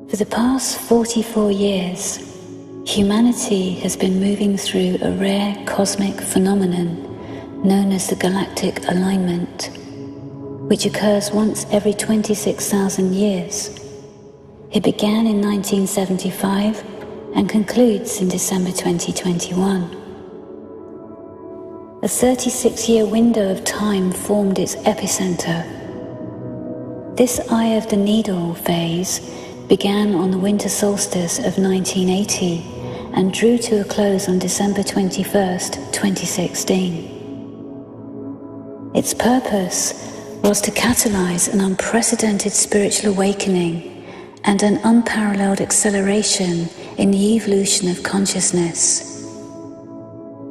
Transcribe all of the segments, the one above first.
For the past 44 years, humanity has been moving through a rare cosmic phenomenon known as the galactic alignment, which occurs once every 26,000 years. It began in 1975 and concludes in December 2021. A 36-year window of time formed its epicenter. This eye of the needle phase began on the winter solstice of 1980 and drew to a close on December 21st, 2016. Its purpose was to catalyze an unprecedented spiritual awakening and an unparalleled acceleration in the evolution of consciousness.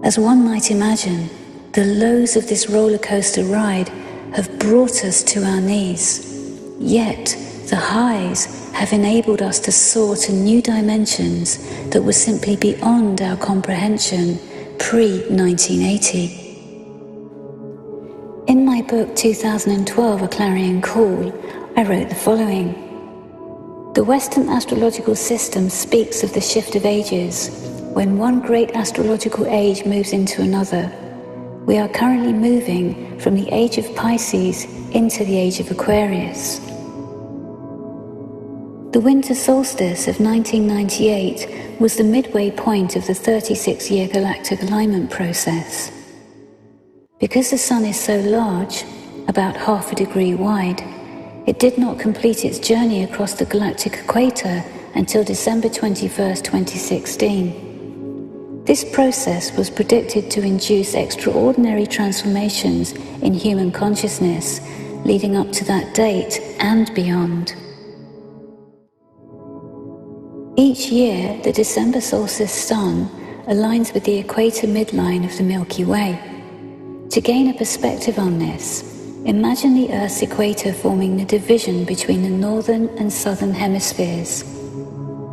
As one might imagine, the lows of this roller coaster ride have brought us to our knees, yet the highs have enabled us to soar to new dimensions that were simply beyond our comprehension pre-1980. In my book 2012, A Clarion Call, I wrote the following. The Western astrological system speaks of the shift of ages, when one great astrological age moves into another. We are currently moving from the age of Pisces into the age of Aquarius. The winter solstice of 1998 was the midway point of the 36-year galactic alignment process. Because the Sun is so large, about half a degree wide, it did not complete its journey across the galactic equator until December 21st, 2016. This process was predicted to induce extraordinary transformations in human consciousness leading up to that date and beyond. Each year, the December solstice sun aligns with the equator midline of the Milky Way. To gain a perspective on this, imagine the Earth's equator forming the division between the northern and southern hemispheres.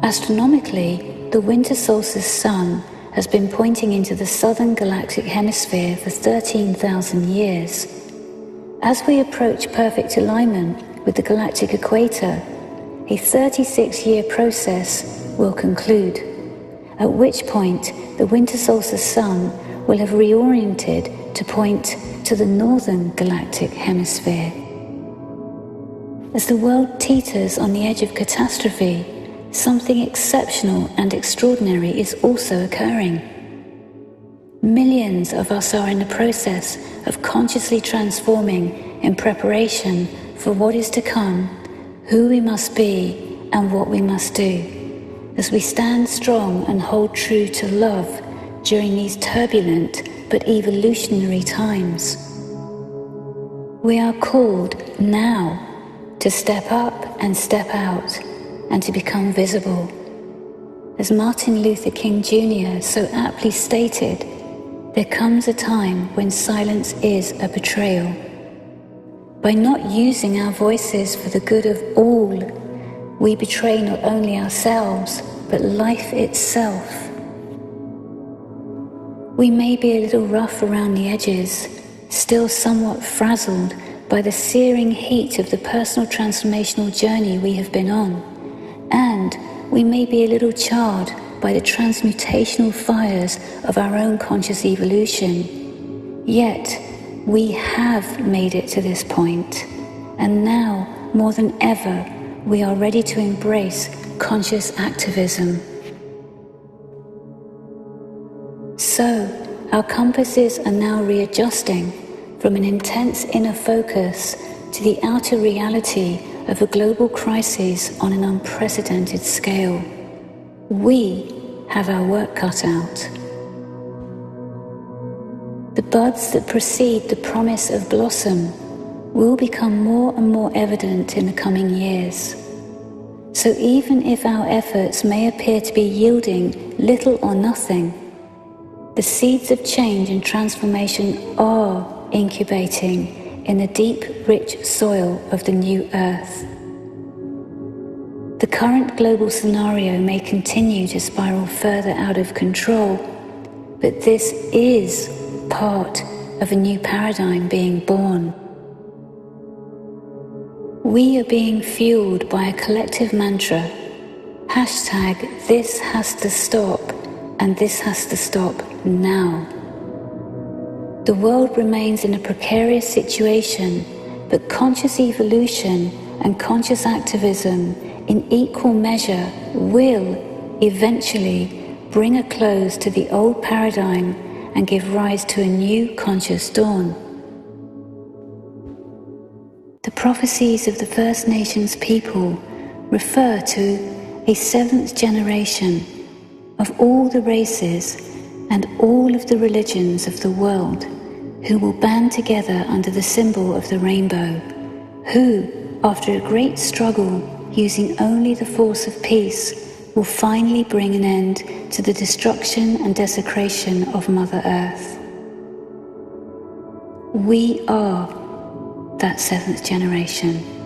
Astronomically, the winter solstice sun has been pointing into the southern galactic hemisphere for 13,000 years. As we approach perfect alignment with the galactic equator, a 36-year process will conclude, at which point the winter solstice sun will have reoriented to point to the northern galactic hemisphere. As the world teeters on the edge of catastrophe, something exceptional and extraordinary is also occurring. Millions of us are in the process of consciously transforming in preparation for what is to come, who we must be and what we must do, as we stand strong and hold true to love during these turbulent but evolutionary times. We are called now to step up and step out and to become visible. As Martin Luther King Jr. so aptly stated, there comes a time when silence is a betrayal. By not using our voices for the good of all, we betray not only ourselves, but life itself. We may be a little rough around the edges, still somewhat frazzled by the searing heat of the personal transformational journey we have been on, and we may be a little charred by the transmutational fires of our own conscious evolution. Yet, we have made it to this point, and now, more than ever, we are ready to embrace conscious activism. So, our compasses are now readjusting from an intense inner focus to the outer reality of a global crisis on an unprecedented scale. We have our work cut out. The buds that precede the promise of blossom will become more and more evident in the coming years. So even if our efforts may appear to be yielding little or nothing, the seeds of change and transformation are incubating in the deep, rich soil of the new earth. The current global scenario may continue to spiral further out of control, but this is part of a new paradigm being born. We are being fueled by a collective mantra Hashtag this has to stop, and this has to stop now. The world remains in a precarious situation, but conscious evolution and conscious activism in equal measure will eventually bring a close to the old paradigm and give rise to a new conscious dawn. The prophecies of the First Nations people refer to a seventh generation of all the races and all of the religions of the world who will band together under the symbol of the rainbow, who, after a great struggle using only the force of peace, will finally bring an end to the destruction and desecration of Mother Earth. We are that seventh generation.